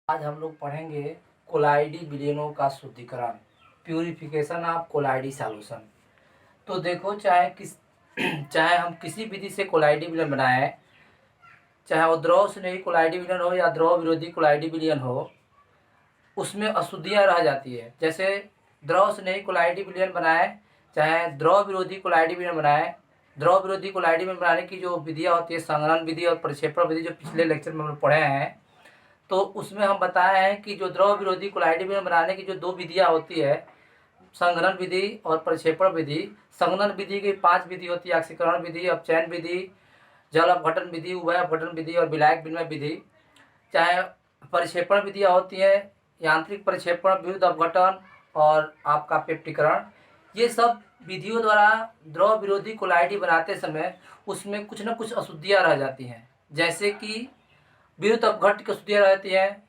आज हम लोग पढ़ेंगे कोलाइडी विलयनों का शुद्धिकरण, प्यूरिफिकेशन ऑफ कोलाइडी सॉल्यूशन। तो देखो, चाहे हम किसी विधि से कोलाइडी विलयन बनाएं, चाहे वो द्रव स्नेही कोलाइडी विलयन हो या द्रव विरोधी कोलाइडी विलयन हो, उसमें अशुद्धियां रह जाती है। जैसे द्रव स्नेही कोलाइडी विलयन बनाएं, चाहे द्रव विरोधी कोलाइडी विलयन बनाएं, द्रव विरोधी कोलाइडी विलयन बनाने की जो विधियाँ होती है, संघनन विधि और प्रक्षेपण विधि, जो पिछले लेक्चर में हम लोग पढ़े हैं, तो उसमें हम बताए हैं कि जो द्रव विरोधी कोलाइडी विलयन बनाने की जो दो विधियां होती है, संघनन विधि और प्रक्षेपण विधि। संघनन विधि की 5 विधि होती है: ऑक्सीकरण विधि, अपचयन विधि, जल अपघटन विधि, उभय अपघटन विधि और विलायक विनिमय विधि। चाहे प्रक्षेपण विधियाँ होती हैं, यांत्रिक प्रक्षेपण, विद्युत अपघटन और आपका पेप्टीकरण। ये सब विधियों द्वारा द्रव विरोधी कोलाइडी बनाते समय उसमें कुछ न कुछ अशुद्धियाँ रह जाती हैं। जैसे कि विद्युत अपघट्ट की अशुद्धियाँ रहती हैं,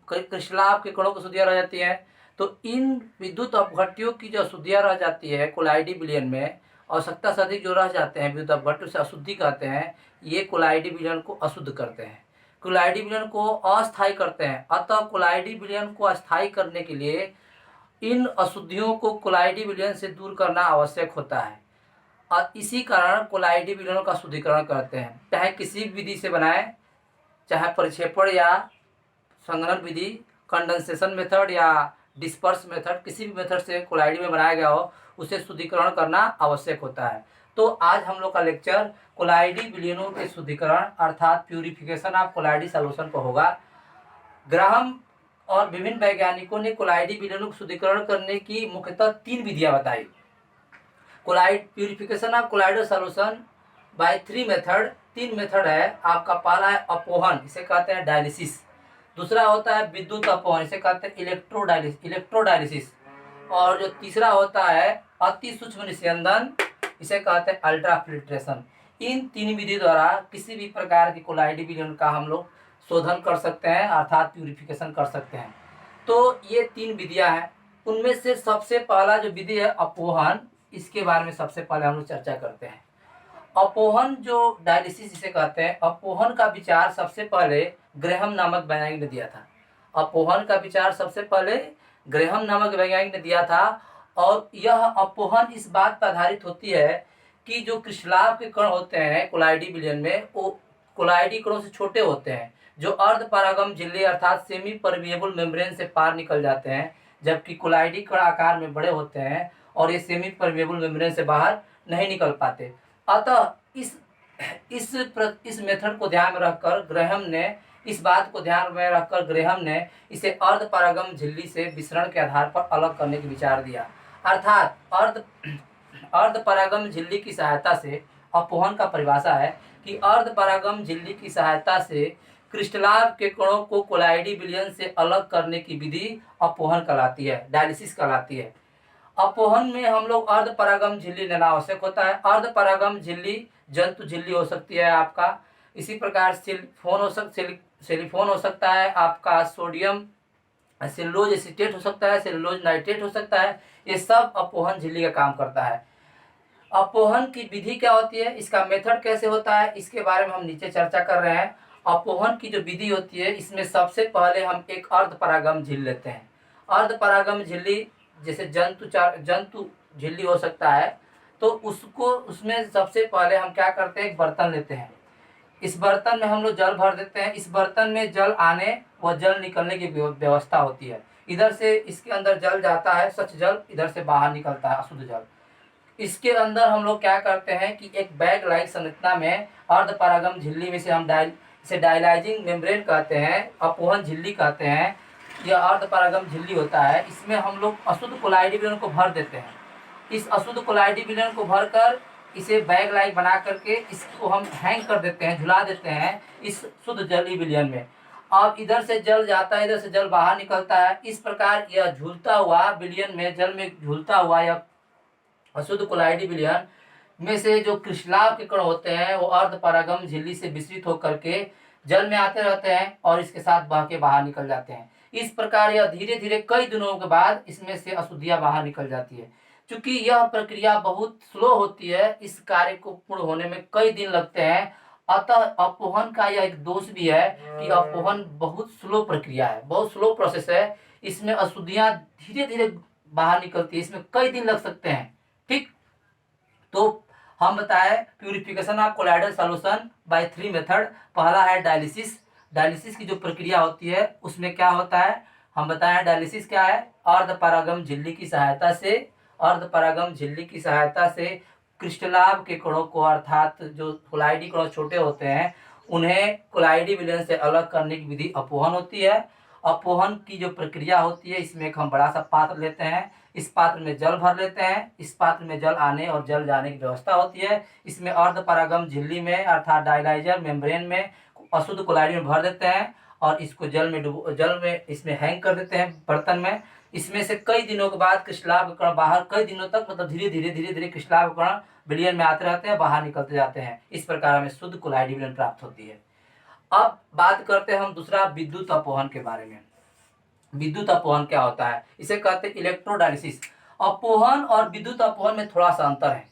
क्रिस्टलाभ के कणों की अशुद्धियाँ रह जाती हैं। तो इन विद्युत अपघट्टियों की जो अशुद्धियाँ रह जाती है कोलाइडी विलयन में, आवश्यकता से अधिक जो रह जाते हैं विद्युत अपघट्ट, उसे अशुद्धि कहते हैं। ये कोलाइडी विलयन को अशुद्ध करते हैं, कोलाइडी विलयन को अस्थायी करते हैं। अतः कोलाइडी विलयन को अस्थायी करने के लिए इन अशुद्धियों को कोलाइडी विलयन से दूर करना आवश्यक होता है और इसी कारण कोलाइडी विलयनों का शुद्धिकरण करते हैं। चाहे किसी भी विधि से बनाए, चाहे प्रक्षेपण या संघनन विधि, कंडेंसेशन मेथड या डिस्पर्स मेथड, किसी भी मेथड से कोलाइडी में बनाया गया हो, उसे शुद्धिकरण करना आवश्यक होता है। तो आज हम लोग का लेक्चर कोलाइडी विलयनों के शुद्धिकरण अर्थात प्यूरिफिकेशन ऑफ कोलाइडी सॉल्यूशन पर होगा। ग्राहम और विभिन्न वैज्ञानिकों ने कोलाइडी विलयनों को शुद्धिकरण करने की मुख्यतः 3 विधियां बताई। Purification of colloidal solution bye 3 method. 3 method है आपका। पहला है अपोहन, इसे कहते हैं डायलिसिस। दूसरा होता है विद्युत अपोहन, इसे कहते हैं इलेक्ट्रोडायलिसिस। और जो तीसरा होता है अति सूक्ष्म निस्यंदन, इसे कहते हैं अल्ट्रा फिल्ट्रेशन। इन 3 विधि द्वारा किसी भी प्रकार की कोलाइडी विलयन का हम लोग शोधन कर सकते हैं अर्थात प्यूरिफिकेशन कर सकते हैं। तो ये 3 विधियां हैं। उनमें से सबसे पहला जो विधि है अपोहन, इसके बारे में सबसे पहले हम लोग चर्चा करते हैं। अपोहन जो डायलिसिस जिसे कहते हैं, अपोहन का विचार सबसे पहले ग्रेहम नामक वैज्ञानिक ने दिया था। अपोहन का विचार सबसे पहले ग्रेहम नामक वैज्ञानिक ने दिया था। और यह अपोहन इस बात पर आधारित होती है कि जो क्रिस्टलाभ के कण होते हैं कोलाइडी विलयन में, वो कोलाइडी कणों से छोटे होते हैं, जो अर्ध परागम झिल्ली अर्थात सेमी परमिएबल मेम्ब्रेन से पार निकल जाते हैं, जबकि कोलाइडी कण आकार में बड़े होते हैं और ये सेमी परमिएबल मेम्ब्रेन से बाहर नहीं निकल पाते। अतः इस मेथड को ध्यान में रखकर ग्रेहम ने इसे अर्ध परागम झिल्ली से विसरण के आधार पर अलग करने की विचार दिया। अर्थात अर्ध परागम झिल्ली की सहायता से, अपोहन का परिभाषा है कि अर्ध परागम झिल्ली की सहायता से क्रिस्टलाभ के कणों को कोलाइडी विलयन से अलग करने की विधि अपोहन कहलाती है, डायलिसिस कहलाती है। अपोहन में हम लोग अर्ध परागम झिल्ली लेना आवश्यक होता है। अर्ध परागम झिल्ली जंतु झिल्ली हो सकती है आपका, इसी प्रकार सेलिफोन हो सकता है आपका, सोडियम सेलुलोज एसीटेट हो सकता है, सेलुलोज नाइट्रेट हो सकता है। ये सब अपोहन झिल्ली का काम करता है। अपोहन की विधि क्या होती है, इसका मेथड कैसे होता है, इसके बारे में हम नीचे चर्चा कर रहे हैं। अपोहन की जो विधि होती है, इसमें सबसे पहले हम एक अर्ध परागम झिल्ली लेते हैं। अर्ध परागम झिल्ली जैसे जंतु झिल्ली हो सकता है, तो उसमें सबसे पहले हम क्या करते हैं, एक बर्तन लेते हैं। इस बर्तन में हम लोग जल भर देते हैं। इस बर्तन में जल आने व जल निकलने की व्यवस्था होती है। इधर से इसके अंदर जल जाता है, स्वच्छ जल, इधर से बाहर निकलता है अशुद्ध जल। इसके अंदर हम लोग क्या करते हैं कि एक बैग लाइक संरचना में अर्ध परागम झिल्ली में से हम इसे डायलाइजिंग मेम्ब्रेन कहते हैं, अपोहन झिल्ली कहते हैं। यह अर्ध परागम झिल्ली होता है। इसमें हम लोग अशुद्ध कोलाइडी विलयन को भर देते हैं। इस अशुद्ध कोलाइडी विलयन को भरकर इसे बैग लाइक बना करके इसको हम हैंग कर देते हैं, झुला देते हैं इस शुद्ध जली विलयन में। अब इधर से जल जाता है, इधर से जल बाहर निकलता है। इस प्रकार यह झूलता हुआ विलयन में, जल में झूलता हुआ यह अशुद्ध कोलाइडी विलयन में से जो क्रिस्टलाभ के कण होते हैं, वो अर्ध परागम झिल्ली से विस्तृत होकर के जल में आते रहते हैं और इसके साथ बह के बाहर निकल जाते हैं। इस प्रकार यह धीरे धीरे कई दिनों के बाद इसमें से अशुद्धियां बाहर निकल जाती है। चूंकि यह प्रक्रिया बहुत स्लो होती है, इस कार्य को पूर्ण होने में कई दिन लगते हैं अतः अपवहन का यह एक दोष भी है कि अपवहन बहुत स्लो प्रक्रिया है, बहुत स्लो प्रोसेस है। इसमें अशुद्धियां धीरे धीरे बाहर निकलती है, इसमें कई दिन लग सकते हैं। ठीक, तो हम बताए purification of colloidal solution bye 3 method. पहला है डायलिसिस। डायलिसिस की जो प्रक्रिया होती है उसमें क्या होता है, हम बताएं डायलिसिस क्या है। अर्धपरागम झिल्ली की सहायता से, अर्धपरागम झिल्ली की सहायता से क्रिस्टलाभ के कणों को, अर्थात जो कोलाइडी कण छोटे होते हैं उन्हें कोलाइडी विलयन से अलग करने की विधि अपवहन होती है। अपवहन की जो प्रक्रिया होती है, इसमें एक हम बड़ा सा पात्र लेते हैं, इस पात्र में जल भर लेते हैं, इस पात्र में जल आने और जल जाने की व्यवस्था होती है। इसमें अर्धपरागम झिल्ली में अर्थात डायलाइजर मेम्ब्रेन में अशुद्ध कोलाइडी में भर देते हैं और इसको जल में इसमें हैंग कर देते हैं बर्तन में। इसमें से कई दिनों के बाद क्रिस्टलाभ कण बाहर, कई दिनों तक मतलब धीरे धीरे क्रिस्टलाभ कण विलयन में आते रहते हैं, बाहर निकलते जाते हैं। इस प्रकार हमें शुद्ध कोलाइडी विलयन प्राप्त होती है। अब बात करते हैं हम दूसरा विद्युत अपवहन के बारे में। विद्युत अपवहन क्या होता है, इसे कहते हैं इलेक्ट्रोडायलिसिस। अपवहन और विद्युत अपवहन में थोड़ा सा अंतर है।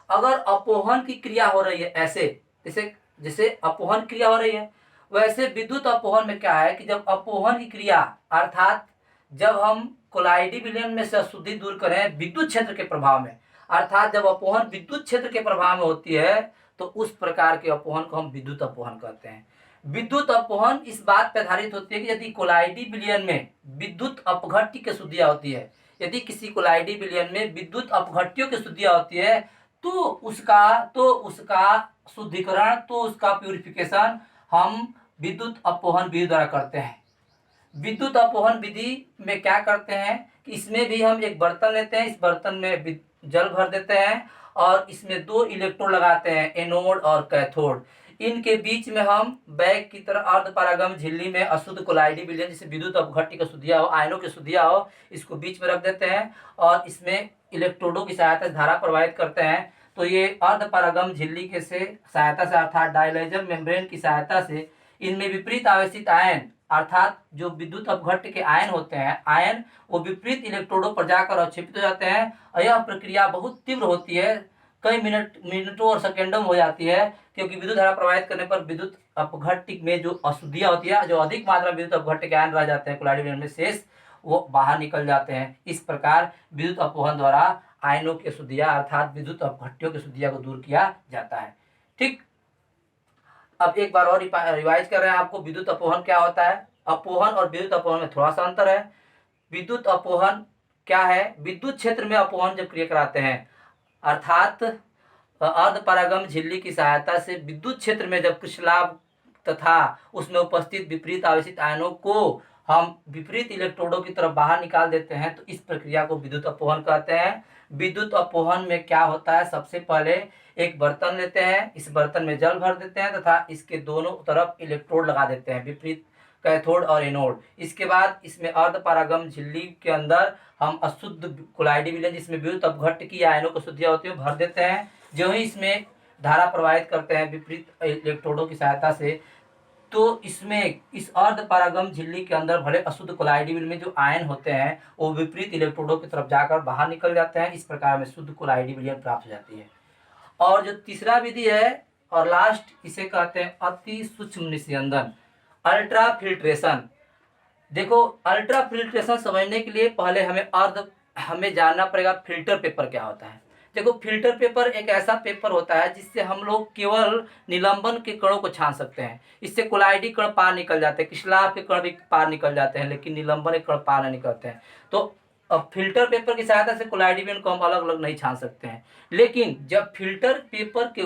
अगर अपवहन की क्रिया हो रही है ऐसे, जैसे जैसे अपवहन क्रिया हो रही है, वैसे विद्युत अपवहन में क्या है कि जब अपवहन की क्रिया अर्थात जब हम कोलाइडी विलयन में से अशुद्धि दूर करें विद्युत क्षेत्र के प्रभाव में, अर्थात जब अपवहन विद्युत क्षेत्र के प्रभाव में होती है तो उस प्रकार के अपवहन को हम विद्युत अपवहन कहते हैं। विद्युत अपवहन इस बात पर आधारित होती है कि यदि कोलाइडी विलयन में विद्युत अपघट्य की शुद्धियां होती है, यदि किसी कोलाइडी विलयन में विद्युत अपघट्यों की शुद्धियां होती है तो उसका शुद्धिकरण, तो उसका प्यूरिफिकेशन हम विद्युत अपवहन विधि द्वारा करते हैं। विद्युत अपवहन विधि में क्या करते हैं कि इसमें भी हम एक बर्तन लेते हैं, इस बर्तन में जल भर देते हैं और इसमें 2 इलेक्ट्रोड लगाते हैं, एनोड और कैथोड। इनके बीच में हम बैग की तरह अर्धपरागम झिल्ली में अशुद्ध कोलाइडी विलयन जिसे विद्युत अपघट्य की शुद्धियां हो, आयनों की शुद्धियां हो, इसको बीच में रख देते हैं और इसमें इलेक्ट्रोडों की सहायता से धारा प्रवाहित करते हैं। तो ये अर्धपरागम झिल्ली के से सहायता से अर्थात डायलाइजर मेम्ब्रेन की सहायता से इनमें विपरीत आवेशित आयन अर्थात जो विद्युत अपघट्य के आयन होते हैं, आयन वो विपरीत इलेक्ट्रोडों पर जाकर अवक्षेपित हो जाते हैं और यह प्रक्रिया बहुत तीव्र होती है, कई मिनटों और सेकेंडों में हो जाती है, क्योंकि विद्युत धारा प्रवाहित करने पर विद्युत अपघट्य में जो अशुद्धियां होती है, जो अधिक मात्रा में विद्युत अपघट्य के आयन रह जाते हैं कोलाइडी विलयन में शेष, वो बाहर निकल जाते हैं। इस प्रकार विद्युत अपवहन द्वारा आयनों की अशुद्धियां अर्थात विद्युत अपघट्यों की अशुद्धियां को दूर किया जाता है। ठीक, अब एक बार और रिवाइज कर रहे हैं आपको विद्युत अपवहन क्या होता है। अपवहन और विद्युत अपवहन में थोड़ा सा अंतर है। विद्युत अपवहन क्या है, विद्युत क्षेत्र में अपवहन जब क्रिया कराते हैं अर्थात अर्धपरागम झिल्ली की सहायता से विद्युत क्षेत्र में जब क्रिस्टलाभ तथा उसमें उपस्थित विपरीत आवेशित आयनों को हम विपरीत इलेक्ट्रोडों की तरफ बाहर निकाल देते हैं तो इस प्रक्रिया को विद्युत अपवहन कहते हैं। विद्युत अपवहन में क्या होता है, सबसे पहले एक बर्तन लेते हैं, इस बर्तन में जल भर देते हैं तथा इसके दोनों तरफ इलेक्ट्रोड लगा देते हैं, विपरीत कैथोड और एनोड। इसके बाद इसमें अर्धपरागम झिल्ली के अंदर हम अशुद्ध कोलाइडी विलयन जिसमें विद्युत अपघट्य की आयनों की शुद्धियां होती है भर देते हैं। जो ही इसमें धारा प्रवाहित करते हैं विपरीत इलेक्ट्रोडों की सहायता से, तो इसमें इस अर्धपरागम झिल्ली के अंदर भले अशुद्ध कोलाइडी विलयन में जो आयन होते हैं वो विपरीत इलेक्ट्रोडों की तरफ जाकर बाहर निकल जाते हैं। इस प्रकार में शुद्ध कोलाइडी विलयन प्राप्त हो जाती है। और जो तीसरा विधि है और लास्ट, इसे कहते हैं अति सूक्ष्म निस्यंदन, अल्ट्रा फिल्ट्रेशन। देखो, अल्ट्रा फिल्ट्रेशन समझने के लिए पहले हमें जानना पड़ेगा फिल्टर पेपर क्या होता है। देखो, फिल्टर पेपर एक ऐसा पेपर होता है जिससे हम लोग केवल निलंबन के कणों को छान सकते हैं। इससे कोलाइडी कण पार निकल जाते हैं, क्रिस्टलाभ के कण भी पार निकल जाते हैं, लेकिन निलंबन के कण पार नहीं निकलते हैं। तो अब फिल्टर पेपर की सहायता से कोलाइडी विलयन को हम अलग अलग नहीं छान सकते हैं। लेकिन जब फिल्टर पेपर के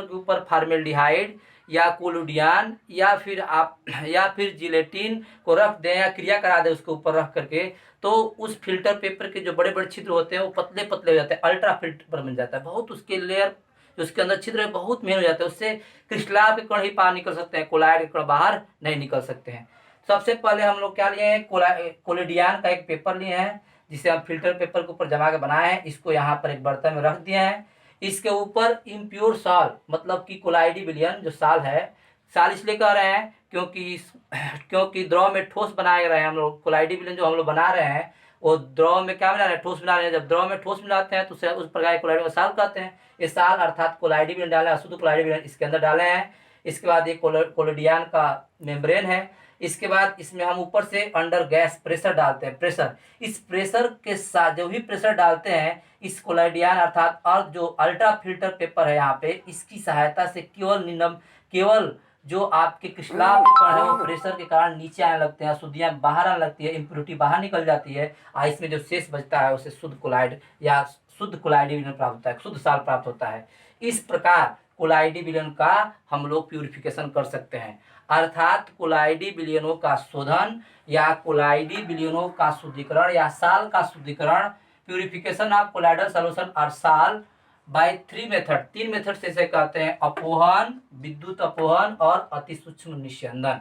ऊपर फॉर्मेल्डिहाइड या कोलुडियन या फिर जिलेटिन को रख दें या क्रिया करा दें उसके ऊपर रख करके, तो उस फिल्टर पेपर के जो बड़े बड़े छिद्र होते हैं वो पतले पतले हो जाते हैं, अल्ट्रा फिल्टर बन जाता है। बहुत उसके लेयर जो उसके अंदर छिद्र है बहुत मेन हो जाते हैं, उससे क्रिस्टलाभ के कण ही बाहर निकल सकते हैं, कोलाइड के कण बाहर नहीं निकल सकते हैं। सबसे पहले हम लोग क्या लिए हैं, कोलिडियन का एक पेपर लिए हैं जिसे हम फिल्टर पेपर के ऊपर जमा के बनाए हैं। इसको यहाँ पर एक बर्तन में रख दिए हैं। इसके ऊपर इम्प्योर साल मतलब कि कोलाइडी विलयन जो साल है, साल इसलिए कह रहे हैं क्योंकि द्रव में ठोस बनाए रहे हैं हम लोग, कोलाइडी विलयन जो हम लोग बना रहे हैं वो द्रव में क्या मिला रहे हैं, ठोस मिला रहे हैं। जब द्रव में ठोस मिलाते हैं तो उस प्रकार कोलाइड को साल कहते हैं। ये साल अर्थात कोलाइडी विलयन डाले, अशुद्ध कोलाइडी विलयन इसके अंदर डाले हैं। इसके बाद ये कोलोडियन का मेम्ब्रेन है। इसके बाद इसमें हम ऊपर से अंडर गैस प्रेशर डालते हैं। प्रेशर, इस प्रेशर के साथ जो भी प्रेशर डालते हैं इस कोलाइडियन अर्थात और जो अल्ट्रा फिल्टर पेपर है यहाँ पे, इसकी सहायता से केवल जो आपके क्रिस्टलाव पेपर है वो प्रेशर के कारण नीचे आने लगते हैं, अशुद्धियां बाहर आने लगती है, इम्प्योरिटी बाहर निकल जाती है और इसमें जो शेष बचता है उसे शुद्ध कोलाइड या शुद्ध कोलाइडी विलयन प्राप्त होता है, शुद्ध साल प्राप्त होता है। इस प्रकार कोलाइडी विलयन का हम लोग प्यूरिफिकेशन कर सकते हैं, अर्थात कोलाइडी विलयनों का शोधन या कोलाइडी विलयनों का शुद्धिकरण या साल का शुद्धिकरण, प्यूरिफिकेशन ऑफ कोलाइडल सॉल्यूशन और साल बाय 3 मेथड, 3 मेथड से इसे कहते हैं, अपोहन, विद्युत अपोहन और अति सूक्ष्म निस्यंदन।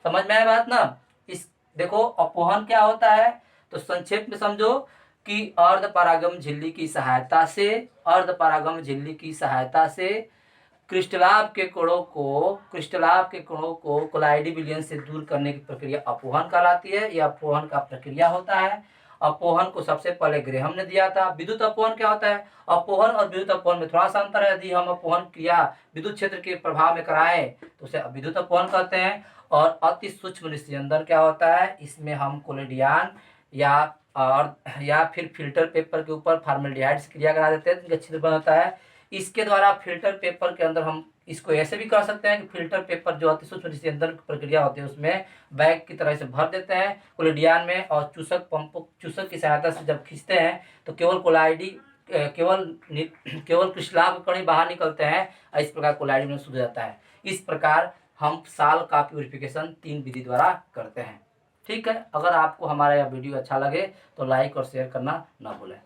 समझ में आया बात ना। इस देखो अपोहन क्या होता है तो संक्षेप में समझो कि अर्धपरागम झिल्ली की सहायता से, अर्धपरागम झिल्ली की सहायता से क्रिस्टलाव के कणों को कोलाइडी विलयन से दूर करने की प्रक्रिया अपोहन कहलाती है। यह अपोहन का प्रक्रिया होता है। अपोहन को सबसे पहले ग्रेहम ने दिया था। विद्युत अपोहन क्या होता है, अपोहन और विद्युत अपोहन में थोड़ा सा अंतर है। यदि हम अपोहन क्रिया विद्युत क्षेत्र के प्रभाव में कराएं तो उसे विद्युत अपोहन कहते हैं। और अति सूक्ष्म निस्यंदन क्या होता है, इसमें हम कोलेडियन या फिर फिल्टर पेपर के ऊपर फॉर्मेल्डिहाइड से क्रिया करा देते हैं, इनका छिद्र बन होता है। इसके द्वारा फिल्टर पेपर के अंदर हम इसको ऐसे भी कर सकते हैं कि फिल्टर पेपर जो अति सूक्ष्म निस्यंदन की प्रक्रिया होती है उसमें बैग की तरह से भर देते हैं कोलेडियन में, और चूसक की सहायता से जब खींचते हैं तो केवल क्रिस्टलाव के कण ही बाहर निकलते हैं और इस प्रकार कोलाइडी में शुद्ध जाता है। इस प्रकार हम साल का प्यूरिफिकेशन 3 विधि द्वारा करते हैं। ठीक है, अगर आपको हमारा यह वीडियो अच्छा लगे तो लाइक और शेयर करना ना भूलें।